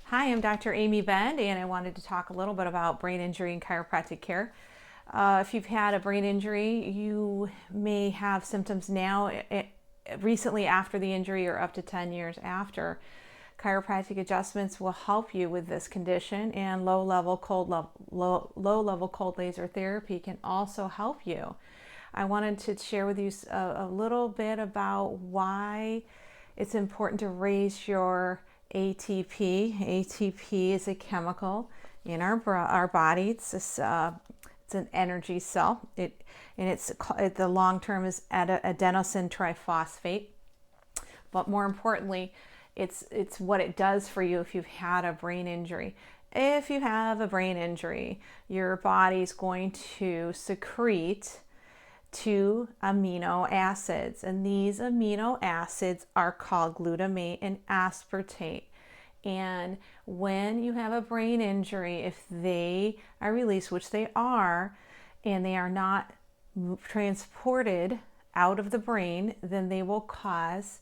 Hi, I'm Dr. Amy Bend, and I wanted to talk a little bit about brain injury and chiropractic care. If you've had a brain injury, you may have symptoms now, recently after the injury, or up to 10 years after. Chiropractic adjustments will help you with this condition, and low-level cold laser therapy can also help you. I wanted to share with you a little bit about why it's important to raise your ATP. ATP is a chemical in our body. It's an energy cell. The long term is adenosine triphosphate. But more importantly, it's what it does for you if you've had a brain injury. If you have a brain injury, your body's going to secrete 2 amino acids, and these amino acids are called glutamate and aspartate. And when you have a brain injury, if they are released, which they are, and they are not transported out of the brain, then they will cause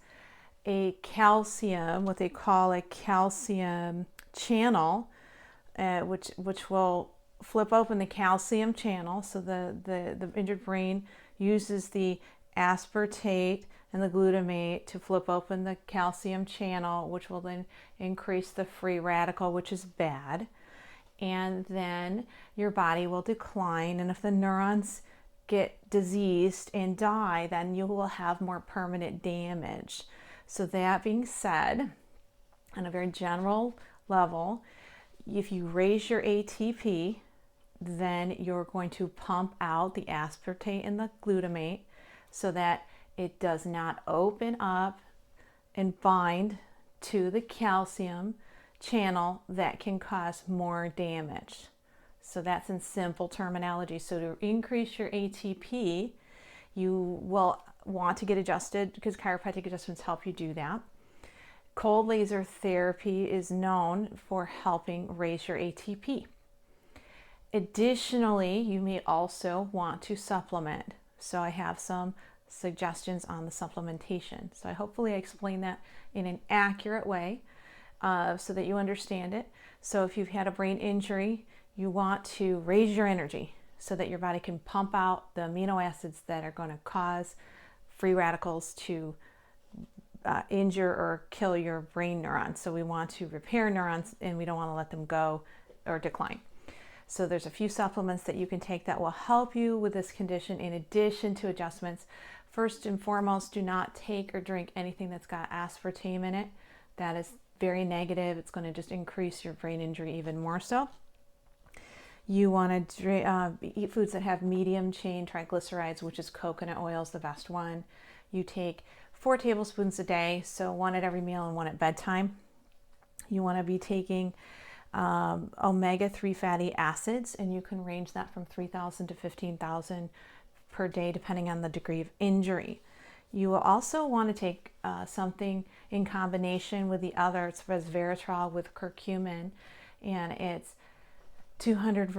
a calcium, what they call a calcium channel, which will flip open the calcium channel. So the injured brain uses the aspartate and the glutamate to flip open the calcium channel, which will then increase the free radical, which is bad. And then your body will decline. And if the neurons get diseased and die, then you will have more permanent damage. So that being said, on a very general level, if you raise your ATP, then you're going to pump out the aspartate and the glutamate so that it does not open up and bind to the calcium channel that can cause more damage. So that's in simple terminology. So to increase your ATP, you will want to get adjusted because chiropractic adjustments help you do that. Cold laser therapy is known for helping raise your ATP. Additionally, you may also want to supplement. So I have some suggestions on the supplementation. So I hopefully explain that in an accurate way so that you understand it. So if you've had a brain injury, you want to raise your energy so that your body can pump out the amino acids that are going to cause free radicals to injure or kill your brain neurons. So we want to repair neurons, and we don't want to let them go or decline. So there's a few supplements that you can take that will help you with this condition in addition to adjustments. First and foremost, do not take or drink anything that's got aspartame in it. That is very negative. It's going to just increase your brain injury even more so. You want to eat foods that have medium chain triglycerides, which is coconut oil is the best one. You take 4 tablespoons a day, so 1 at every meal and 1 at bedtime. You want to be taking omega-3 fatty acids, and you can range that from 3,000 to 15,000 per day depending on the degree of injury. You will also want to take something in combination with the other. It's resveratrol with curcumin, and it's 200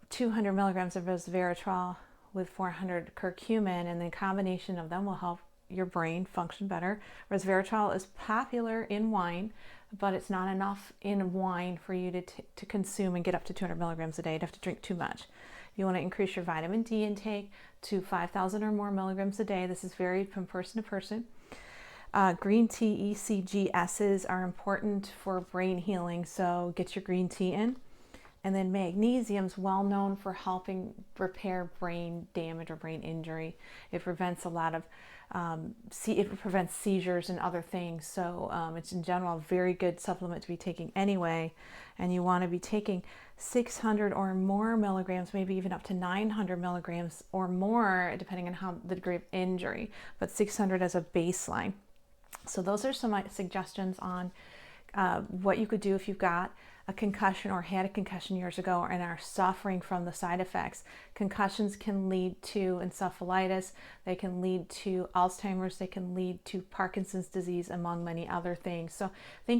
milligrams of resveratrol with 400 curcumin, and the combination of them will help your brain function better. Resveratrol is popular in wine, but it's not enough in wine for you to consume and get up to 200 milligrams a day. You'd have to drink too much. You want to increase your vitamin D intake to 5,000 or more milligrams a day. This is varied from person to person. Green tea ECGSs are important for brain healing, so get your green tea in. And then magnesium is well known for helping repair brain damage or brain injury. It prevents a lot of it prevents seizures and other things. So it's in general a very good supplement to be taking anyway. And you want to be taking 600 or more milligrams, maybe even up to 900 milligrams or more, depending on how the degree of injury. But 600 as a baseline. So those are some suggestions on what you could do if you've got a concussion or had a concussion years ago and are suffering from the side effects. Concussions can lead to encephalitis, they can lead to Alzheimer's, they can lead to Parkinson's disease, among many other things. So thank